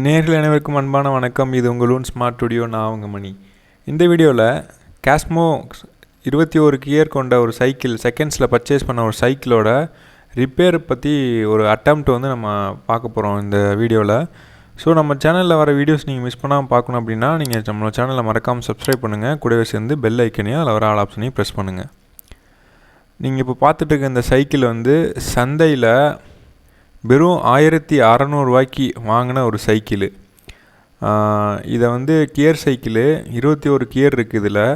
நேயர்கள் அனைவருக்கும் அன்பான வணக்கம். இது உங்கள் லூன் ஸ்மார்ட் ஸ்டுடியோ. நான் உங்கள் மணி. இந்த வீடியோவில் காஸ்மோ 21 கியர் கொண்ட ஒரு சைக்கிள் செகண்ட்ஸில் பர்ச்சேஸ் பண்ண ஒரு சைக்கிளோட ரிப்பேர் பற்றி ஒரு அட்டெம்ப்ட் வந்து நம்ம பார்க்க போகிறோம் இந்த வீடியோவில். ஸோ நம்ம சேனலில் வர வீடியோஸ் நீங்கள் மிஸ் பண்ணாமல் பார்க்கணும் அப்படின்னா நீங்கள் நம்மளோட சேனலை மறக்காமல் சப்ஸ்கிரைப் பண்ணுங்கள். கூடவே சேர்ந்து பெல் ஐக்கனையும் அதில் வர ஆல் ஆப்ஷனையும் ப்ரெஸ் பண்ணுங்கள். நீங்கள் இப்போ பார்த்துட்டு இருக்க இந்த சைக்கிள் வந்து சந்தையில் வெறும் 1600 ரூபாய்க்கு வாங்கின ஒரு சைக்கிள். இதை வந்து கியர் சைக்கிளு 21 கியர் இருக்குது.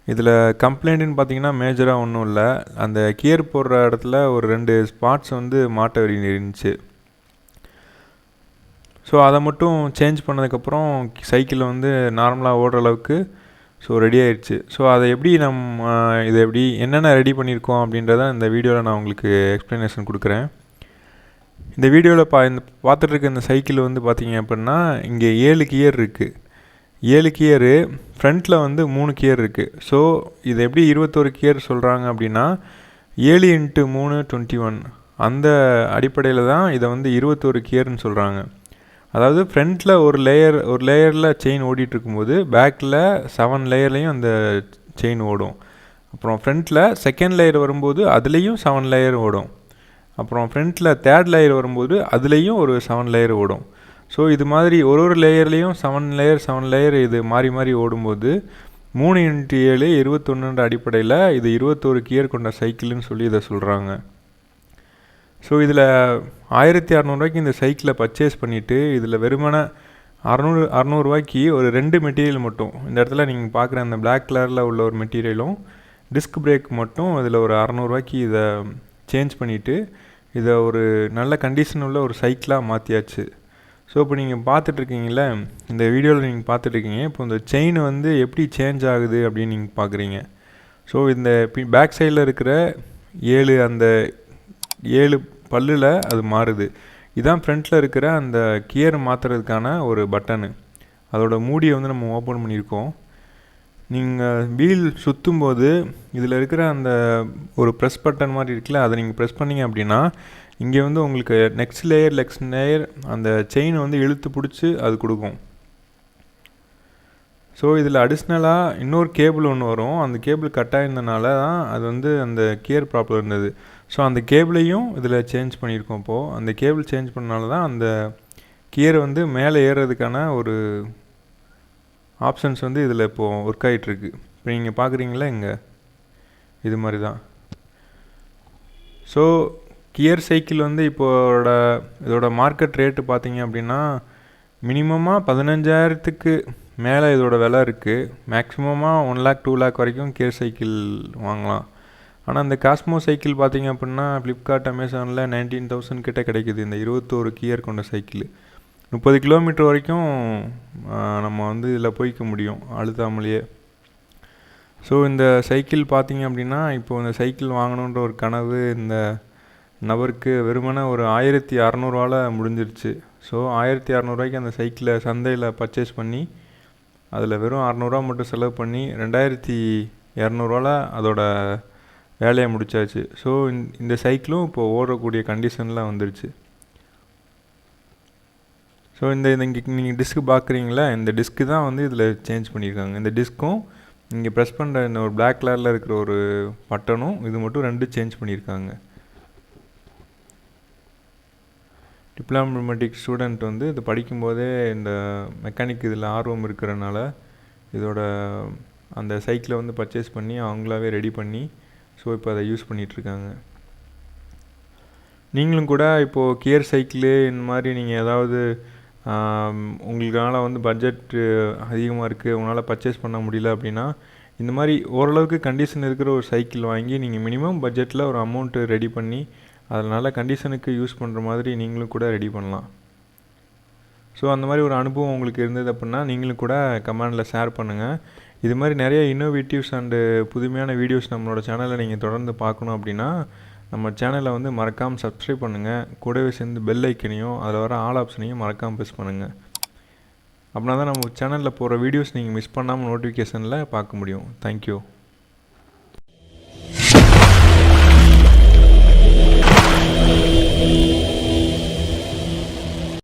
இதில் கம்ப்ளைண்ட்டுன்னு பார்த்தீங்கன்னா மேஜராக ஒன்றும் இல்லை. அந்த கியர் போடுற இடத்துல ஒரு 2 ஸ்பாட்ஸ் வந்து மாட்ட இருந்துச்சு. ஸோ அதை மட்டும் சேஞ்ச் பண்ணதுக்கப்புறம் சைக்கிள் வந்து நார்மலாக ஓடுற அளவுக்கு ரெடி ஆயிடுச்சு. ஸோ அதை எப்படி இதை எப்படி என்னென்ன ரெடி பண்ணியிருக்கோம் அப்படின்றத இந்த வீடியோவில் நான் உங்களுக்கு எக்ஸ்ப்ளனேஷன் கொடுக்குறேன். இந்த வீடியோவில் பார்த்துட்டு இருக்க இந்த சைக்கிள் வந்து பார்த்தீங்க அப்படின்னா இங்கே 7 கியர் இருக்குது. 7 கியரு ஃப்ரண்ட்டில் வந்து 3 கியர் இருக்குது. ஸோ இது எப்படி 21 கியர் சொல்கிறாங்க அப்படின்னா 7 × 3 21 அந்த அடிப்படையில் தான் இதை வந்து 21 கியர்னு சொல்கிறாங்க. அதாவது ஃப்ரண்ட்டில் ஒரு லேயரில் செயின் ஓடிட்டு இருக்கும்போது பேக்கில் 7 லேயர்லேயும் அந்த செயின் ஓடும். அப்புறம் ஃப்ரண்ட்டில் செகண்ட் லேயர் வரும்போது அதுலேயும் 7 லேயர் ஓடும். அப்புறம் ஃப்ரண்ட்டில் 3rd லேயர் வரும்போது அதுலேயும் ஒரு 7 லேயர் ஓடும். ஸோ இது மாதிரி ஒரு லேயர்லேயும் 7 லேயர் இது மாறி ஓடும்போது 3 × 7 21 அடிப்படையில் இது 21 கியர் கொண்ட சைக்கிள்னு சொல்லி இதை சொல்கிறாங்க. ஸோ இதில் 1600 ரூபாய்க்கு இந்த சைக்கிளை பர்ச்சேஸ் பண்ணிவிட்டு இதில் வெறுமனே 600 ரூபாய்க்கு ஒரு 2 மெட்டீரியல் மட்டும் இந்த இடத்துல நீங்கள் பார்க்குற அந்த பிளாக் கலரில் உள்ள ஒரு மெட்டீரியலும் டிஸ்க் பிரேக் மட்டும் இதில் ஒரு 600 ரூபாய்க்கு இதை சேஞ்ச் பண்ணிவிட்டு இதை ஒரு நல்ல கண்டிஷன் உள்ள ஒரு சைக்கிளாக மாற்றியாச்சு. ஸோ இப்போ நீங்கள் பார்த்துட்ருக்கீங்களே இந்த வீடியோவில் நீங்கள் பார்த்துட்ருக்கீங்க. இப்போ இந்த செயின் வந்து எப்படி சேஞ்ச் ஆகுது அப்படின்னு நீங்கள் பார்க்குறீங்க. ஸோ இந்த பேக் சைடில் இருக்கிற 7 பல்லில் அது மாறுது. இதுதான் ஃப்ரண்ட்டில் இருக்கிற அந்த கியர் மாற்றுறதுக்கான ஒரு பட்டனு. அதோட மூடியை வந்து நம்ம ஓப்பன் பண்ணியிருக்கோம். நீங்கள் வீல் சுற்றும்போது இதில் இருக்கிற அந்த ஒரு ப்ரெஸ் பட்டன் மாதிரி இருக்குல்ல, அதை நீங்கள் ப்ரெஸ் பண்ணிங்க அப்படின்னா இங்கே வந்து உங்களுக்கு நெக்ஸ்ட் லேயர் அந்த செயின் வந்து இழுத்து பிடிச்சி அது கொடுக்கும். ஸோ இதில் அடிஷ்னலாக இன்னொரு கேபிள் ஒன்று வரும். அந்த கேபிள் கட் ஆகிருந்தனால தான் அது வந்து அந்த கியர் ப்ராப்ளம் இருந்தது. ஸோ அந்த கேபிளையும் இதில் சேஞ்ச் பண்ணியிருக்கோம். இப்போது அந்த கேபிள் சேஞ்ச் பண்ணனால தான் அந்த கியர் வந்து மேலே ஏறுறதுக்கான ஒரு ஆப்ஷன்ஸ் வந்து இதில் இப்போது ஒர்க் ஆகிட்டுருக்கு. இப்போ நீங்கள் பார்க்குறீங்களா இங்கே இது மாதிரி தான். ஸோ கியர் சைக்கிள் வந்து இதோட மார்க்கெட் ரேட்டு பார்த்தீங்க அப்படின்னா மினிமமாக 15,000க்கு மேலே இதோட விலை இருக்குது. மேக்ஸிமமாக 1 lakh 2 lakh வரைக்கும் கியர் சைக்கிள் வாங்கலாம். ஆனால் இந்த காஸ்மோ சைக்கிள் பார்த்தீங்க அப்படின்னா ஃப்ளிப்கார்ட் அமேசானில் 19,000 கிட்ட கிடைக்குது. இந்த 21 கியர் கொண்ட சைக்கிள் 30 கிலோமீட்டர் வரைக்கும் நம்ம வந்து இதில் போய்க்க முடியும் அழுத்தாமலேயே. ஸோ இந்த சைக்கிள் பார்த்தீங்க அப்படின்னா இப்போது இந்த சைக்கிள் வாங்கணுன்ற ஒரு கனவு இந்த நபருக்கு வெறுமனே ஒரு 1600 முடிஞ்சிருச்சு. ஸோ 1600 ரூபாய்க்கு அந்த சைக்கிளை சந்தையில் பர்ச்சேஸ் பண்ணி அதில் வெறும் 600 மட்டும் செலவு பண்ணி 2200 அதோட வேலையை முடிச்சாச்சு. ஸோ இந்த சைக்கிளும் இப்போது ஓடக்கூடிய கண்டிஷனில் வந்துருச்சு. ஸோ இந்த நீங்கள் டிஸ்க்கு பார்க்குறீங்களா, இந்த டிஸ்க்கு தான் வந்து இதில் சேஞ்ச் பண்ணியிருக்காங்க. இந்த டிஸ்க்கும் இங்கே ப்ரெஸ் பண்ணுற இந்த ஒரு பிளாக் கலரில் இருக்கிற ஒரு பட்டனும் இது மட்டும் 2 சேஞ்ச் பண்ணியிருக்காங்க. டிப்ளமேட்டிக் ஸ்டூடெண்ட் வந்து இது படிக்கும்போதே இந்த மெக்கானிக் இதில் ஆர்வம் இருக்கிறனால இதோட அந்த சைக்கிளை வந்து பர்ச்சேஸ் பண்ணி அவங்களாவே ரெடி பண்ணி ஸோ இப்போ அதை யூஸ் பண்ணிகிட்ருக்காங்க. நீங்களும் கூட இப்போது கியர் சைக்கிளு இந்த மாதிரி நீங்கள் ஏதாவது உங்களுக்கால வந்து பட்ஜெட் அதிகமாக இருக்குது, உங்களால் பர்ச்சேஸ் பண்ண முடியல அப்படின்னா இந்த மாதிரி ஓரளவுக்கு கண்டிஷன் இருக்கிற ஒரு சைக்கிள் வாங்கி நீங்கள் மினிமம் பட்ஜெட்டில் ஒரு அமௌண்ட்டு ரெடி பண்ணி அதில் நல்ல கண்டிஷனுக்கு யூஸ் பண்ணுற மாதிரி நீங்களும் கூட ரெடி பண்ணலாம். ஸோ அந்த மாதிரி ஒரு அனுபவம் உங்களுக்கு இருந்தது அப்படின்னா நீங்களும் கூட கமெண்டில் ஷேர் பண்ணுங்கள். இது மாதிரி நிறைய இன்னோவேட்டிவ்ஸ் அண்டு புதுமையான வீடியோஸ் நம்மளோட சேனலில் நீங்கள் தொடர்ந்து பார்க்கணும் அப்படின்னா நம்ம சேனலை வந்து மறக்காமல் சப்ஸ்கிரைப் பண்ணுங்கள். கூடவே சேர்ந்து பெல் ஐக்கனையும் அதில் வர ஆல் ஆப்ஷனையும் மறக்காமல் ப்ரெஸ் பண்ணுங்கள். அப்படின்னா தான் நம்ம சேனலில் போகிற வீடியோஸ் நீங்கள் மிஸ் பண்ணாமல் நோட்டிஃபிகேஷனில் பார்க்க முடியும். தேங்க்யூ.